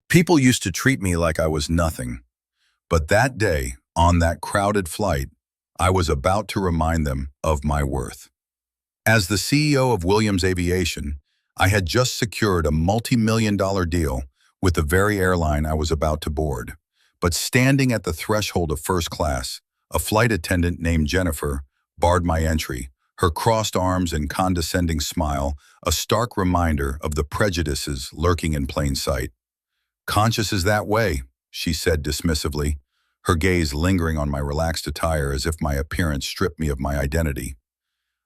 People used to treat me like I was nothing, but that day, on that crowded flight, I was about to remind them of my worth. As the CEO of Williams Aviation, I had just secured a multi-million-dollar deal with the very airline I was about to board. But standing at the threshold of first class, a flight attendant named Jennifer barred my entry, her crossed arms and condescending smile a stark reminder of the prejudices lurking in plain sight. "Conscious is that way," she said dismissively, her gaze lingering on my relaxed attire as if my appearance stripped me of my identity.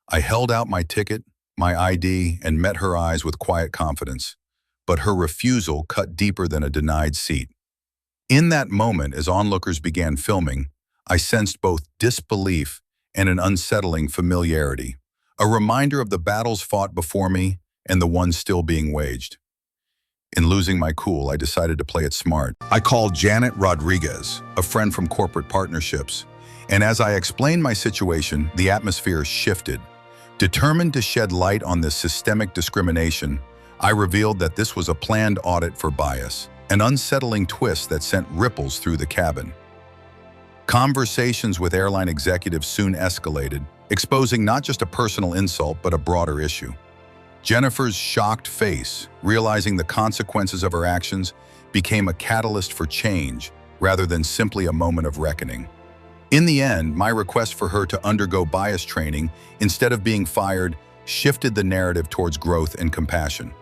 I held out my ticket, my ID, and met her eyes with quiet confidence, but her refusal cut deeper than a denied seat. In that moment, as onlookers began filming, I sensed both disbelief and an unsettling familiarity, a reminder of the battles fought before me and the ones still being waged. In losing my cool, I decided to play it smart. I called Janet Rodriguez, a friend from corporate partnerships, and as I explained my situation, the atmosphere shifted. Determined to shed light on this systemic discrimination, I revealed that this was a planned audit for bias, an unsettling twist that sent ripples through the cabin. Conversations with airline executives soon escalated, exposing not just a personal insult but a broader issue. Jennifer's shocked face, realizing the consequences of her actions, became a catalyst for change rather than simply a moment of reckoning. In the end, my request for her to undergo bias training instead of being fired shifted the narrative towards growth and compassion.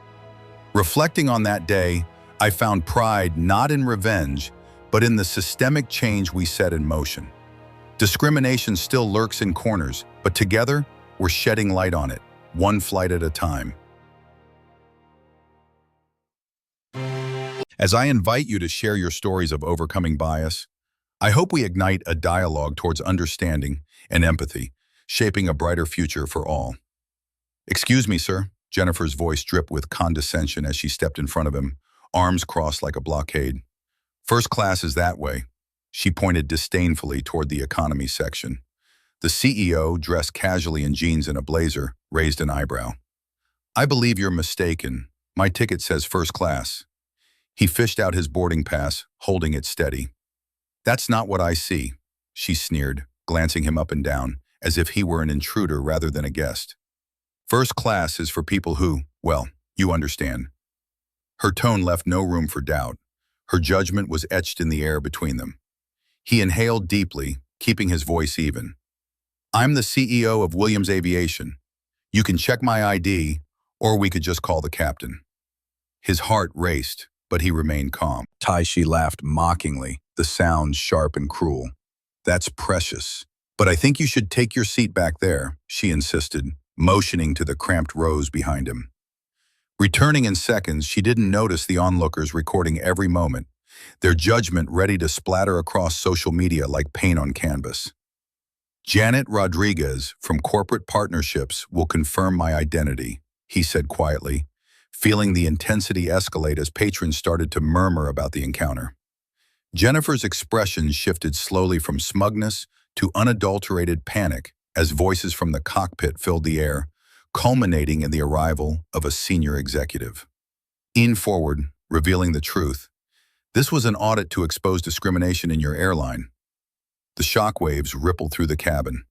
Reflecting on that day, I found pride not in revenge, but in the systemic change we set in motion. Discrimination still lurks in corners, but together, we're shedding light on it, one flight at a time. As I invite you to share your stories of overcoming bias, I hope we ignite a dialogue towards understanding and empathy, shaping a brighter future for all. "Excuse me, sir." Jennifer's voice dripped with condescension as she stepped in front of him, arms crossed like a blockade. "First class is that way." She pointed disdainfully toward the economy section. The CEO, dressed casually in jeans and a blazer, raised an eyebrow. "I believe you're mistaken. My ticket says first class." He fished out his boarding pass, holding it steady. "That's not what I see," she sneered, glancing him up and down, as if he were an intruder rather than a guest. "First class is for people who, well, you understand." Her tone left no room for doubt. Her judgment was etched in the air between them. He inhaled deeply, keeping his voice even. "I'm the CEO of Williams Aviation. You can check my ID, or we could just call the captain." His heart raced, but he remained calm. Taishi laughed mockingly, the sound sharp and cruel. "That's precious. But I think you should take your seat back there," she insisted, motioning to the cramped rows behind him. Returning in seconds, she didn't notice the onlookers recording every moment, their judgment ready to splatter across social media like paint on canvas. "Janet Rodriguez from Corporate Partnerships will confirm my identity," he said quietly, feeling the intensity escalate as patrons started to murmur about the encounter. Jennifer's expression shifted slowly from smugness to unadulterated panic as voices from the cockpit filled the air, culminating in the arrival of a senior executive. Lean forward, revealing the truth. "This was an audit to expose discrimination in your airline." The shockwaves rippled through the cabin.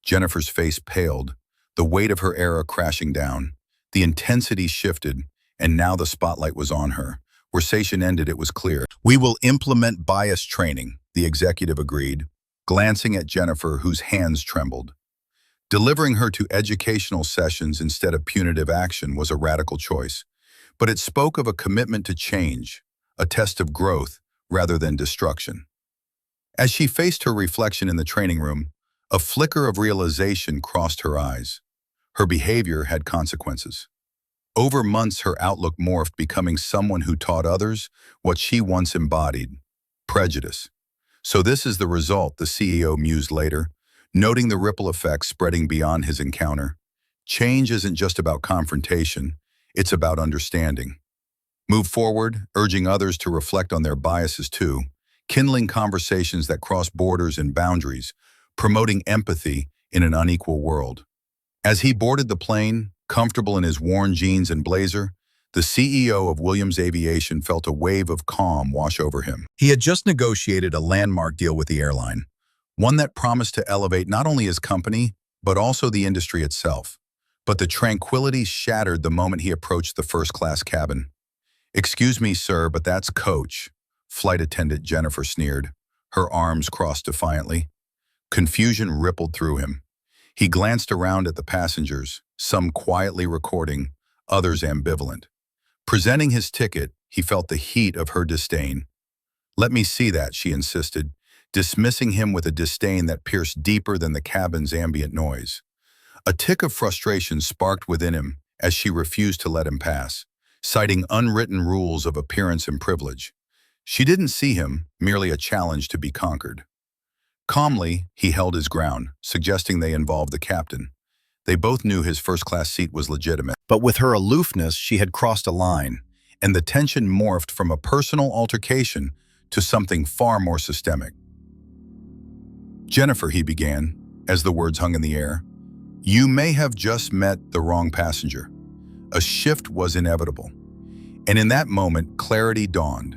Jennifer's face paled, the weight of her era crashing down. The intensity shifted, and now the spotlight was on her. Where station ended, it was clear. "We will implement bias training," the executive agreed, glancing at Jennifer, whose hands trembled. Delivering her to educational sessions instead of punitive action was a radical choice, but it spoke of a commitment to change, a test of growth rather than destruction. As she faced her reflection in the training room, a flicker of realization crossed her eyes. Her behavior had consequences. Over months, her outlook morphed, becoming someone who taught others what she once embodied: prejudice. "So this is the result," the CEO mused later, noting the ripple effects spreading beyond his encounter. "Change isn't just about confrontation, it's about understanding." Move forward, urging others to reflect on their biases too, kindling conversations that cross borders and boundaries, promoting empathy in an unequal world. As he boarded the plane, comfortable in his worn jeans and blazer, The CEO of Williams Aviation felt a wave of calm wash over him. He had just negotiated a landmark deal with the airline, one that promised to elevate not only his company, but also the industry itself. But the tranquility shattered the moment he approached the first-class cabin. "Excuse me, sir, but that's Coach," flight attendant Jennifer sneered, her arms crossed defiantly. Confusion rippled through him. He glanced around at the passengers, some quietly recording, others ambivalent. Presenting his ticket, he felt the heat of her disdain. "Let me see that," she insisted, dismissing him with a disdain that pierced deeper than the cabin's ambient noise. A tick of frustration sparked within him as she refused to let him pass, citing unwritten rules of appearance and privilege. She didn't see him, merely a challenge to be conquered. Calmly, he held his ground, suggesting they involve the captain. They both knew his first-class seat was legitimate. But with her aloofness, she had crossed a line, and the tension morphed from a personal altercation to something far more systemic. "Jennifer," he began, as the words hung in the air, "you may have just met the wrong passenger." A shift was inevitable. And in that moment, clarity dawned.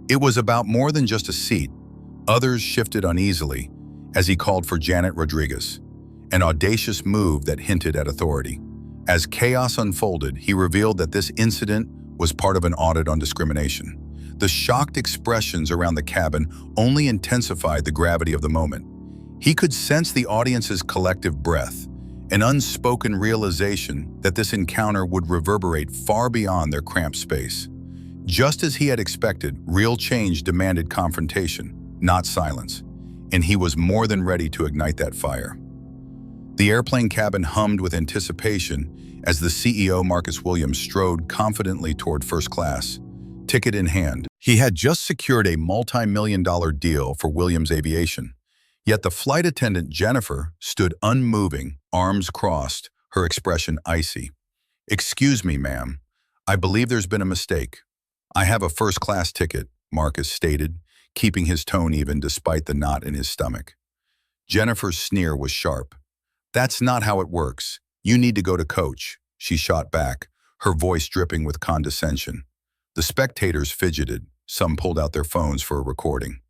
It was about more than just a seat. Others shifted uneasily as he called for Janet Rodriguez, an audacious move that hinted at authority. As chaos unfolded, he revealed that this incident was part of an audit on discrimination. The shocked expressions around the cabin only intensified the gravity of the moment. He could sense the audience's collective breath, an unspoken realization that this encounter would reverberate far beyond their cramped space. Just as he had expected, real change demanded confrontation, not silence, and he was more than ready to ignite that fire. The airplane cabin hummed with anticipation as the CEO, Marcus Williams, strode confidently toward first class, ticket in hand. He had just secured a multi-million-dollar deal for Williams Aviation. Yet the flight attendant, Jennifer, stood unmoving, arms crossed, her expression icy. "Excuse me, ma'am. I believe there's been a mistake. I have a first-class ticket," Marcus stated, keeping his tone even despite the knot in his stomach. Jennifer's sneer was sharp. "That's not how it works. You need to go to Coach," she shot back, her voice dripping with condescension. The spectators fidgeted, some pulled out their phones for a recording.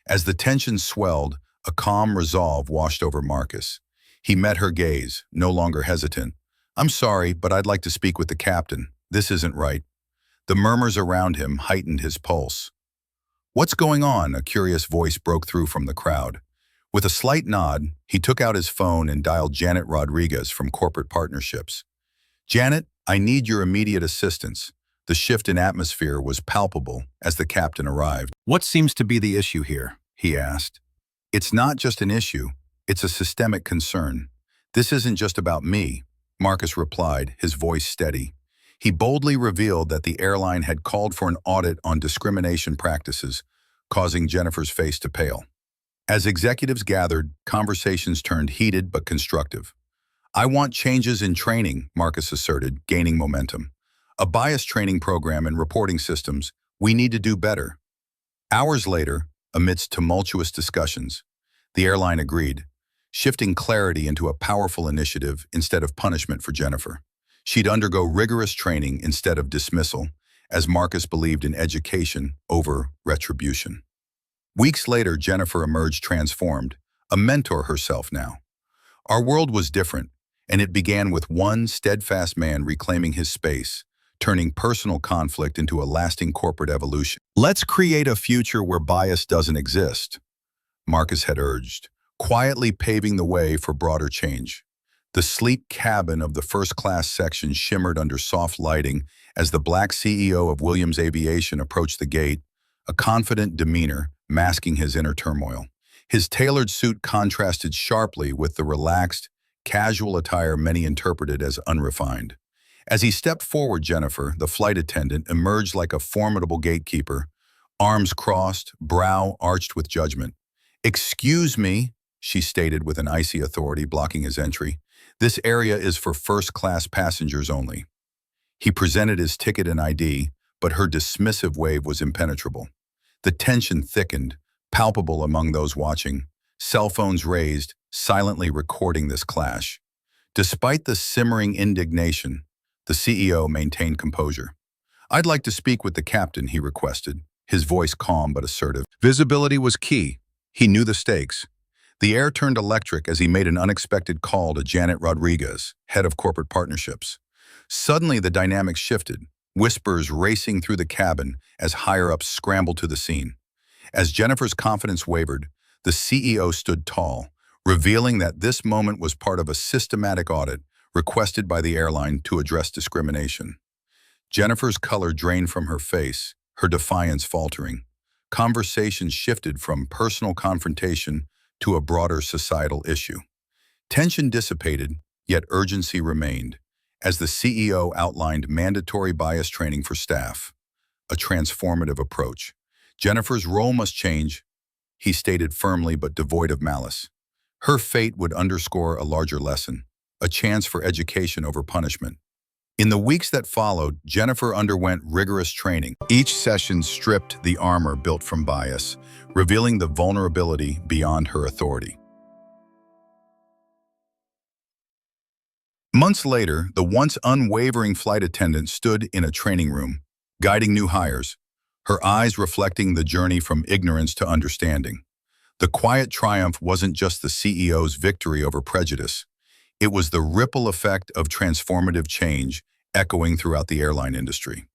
As the tension swelled, a calm resolve washed over Marcus. He met her gaze, no longer hesitant. "I'm sorry, but I'd like to speak with the captain. This isn't right." The murmurs around him heightened his pulse. "What's going on?" a curious voice broke through from the crowd. With a slight nod, he took out his phone and dialed Janet Rodriguez from Corporate Partnerships. "Janet, I need your immediate assistance." The shift in atmosphere was palpable as the captain arrived. "What seems to be the issue here?" he asked. "It's not just an issue, it's a systemic concern. This isn't just about me," Marcus replied, his voice steady. He boldly revealed that the airline had called for an audit on discrimination practices, causing Jennifer's face to pale. As executives gathered, conversations turned heated but constructive. "I want changes in training," Marcus asserted, gaining momentum. "A bias training program and reporting systems. We need to do better." Hours later, amidst tumultuous discussions, the airline agreed, shifting clarity into a powerful initiative instead of punishment for Jennifer. She'd undergo rigorous training instead of dismissal, as Marcus believed in education over retribution. Weeks later, Jennifer emerged transformed, a mentor herself now. Our world was different, and it began with one steadfast man reclaiming his space, turning personal conflict into a lasting corporate evolution. "Let's create a future where bias doesn't exist," Marcus had urged, quietly paving the way for broader change. The sleek cabin of the first-class section shimmered under soft lighting as the black CEO of Williams Aviation approached the gate, a confident demeanor masking his inner turmoil. His tailored suit contrasted sharply with the relaxed, casual attire many interpreted as unrefined. As he stepped forward, Jennifer, the flight attendant, emerged like a formidable gatekeeper, arms crossed, brow arched with judgment. "Excuse me," she stated with an icy authority blocking his entry. "This area is for first-class passengers only." He presented his ticket and ID, but her dismissive wave was impenetrable. The tension thickened, palpable among those watching, cell phones raised, silently recording this clash. Despite the simmering indignation, the CEO maintained composure. "I'd like to speak with the captain," he requested, his voice calm but assertive. Visibility was key. He knew the stakes. The air turned electric as he made an unexpected call to Janet Rodriguez, head of corporate partnerships. Suddenly, the dynamics shifted, whispers racing through the cabin as higher-ups scrambled to the scene. As Jennifer's confidence wavered, the CEO stood tall, revealing that this moment was part of a systematic audit requested by the airline to address discrimination. Jennifer's color drained from her face, her defiance faltering. Conversations shifted from personal confrontation to a broader societal issue. Tension dissipated, yet urgency remained, as the CEO outlined mandatory bias training for staff, a transformative approach. Jennifer's role must change, he stated firmly but devoid of malice. Her fate would underscore a larger lesson, a chance for education over punishment. In the weeks that followed, Jennifer underwent rigorous training. Each session stripped the armor built from bias, revealing the vulnerability beyond her authority. Months later, the once unwavering flight attendant stood in a training room, guiding new hires, her eyes reflecting the journey from ignorance to understanding. The quiet triumph wasn't just the CEO's victory over prejudice. It was the ripple effect of transformative change echoing throughout the airline industry.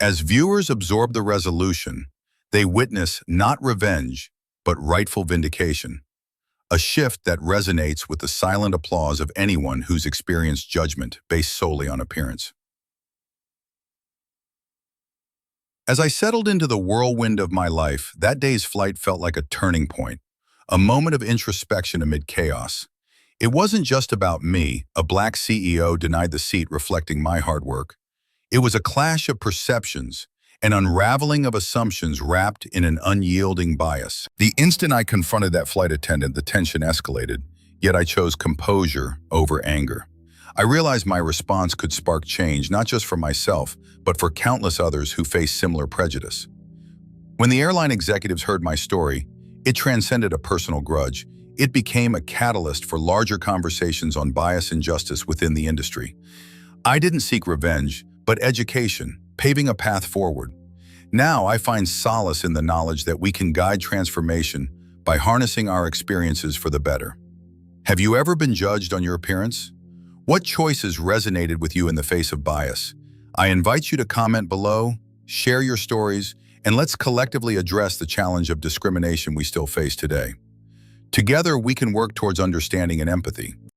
As viewers absorb the resolution, they witness not revenge, but rightful vindication, a shift that resonates with the silent applause of anyone who's experienced judgment based solely on appearance. As I settled into the whirlwind of my life, that day's flight felt like a turning point, a moment of introspection amid chaos. It wasn't just about me, a black CEO denied the seat reflecting my hard work. It was a clash of perceptions, an unraveling of assumptions wrapped in an unyielding bias. The instant I confronted that flight attendant, the tension escalated, yet I chose composure over anger. I realized my response could spark change, not just for myself, but for countless others who face similar prejudice. When the airline executives heard my story, it transcended a personal grudge. It became a catalyst for larger conversations on bias and justice within the industry. I didn't seek revenge, but education, paving a path forward. Now I find solace in the knowledge that we can guide transformation by harnessing our experiences for the better. Have you ever been judged on your appearance? What choices resonated with you in the face of bias? I invite you to comment below, share your stories, and let's collectively address the challenge of discrimination we still face today. Together, we can work towards understanding and empathy.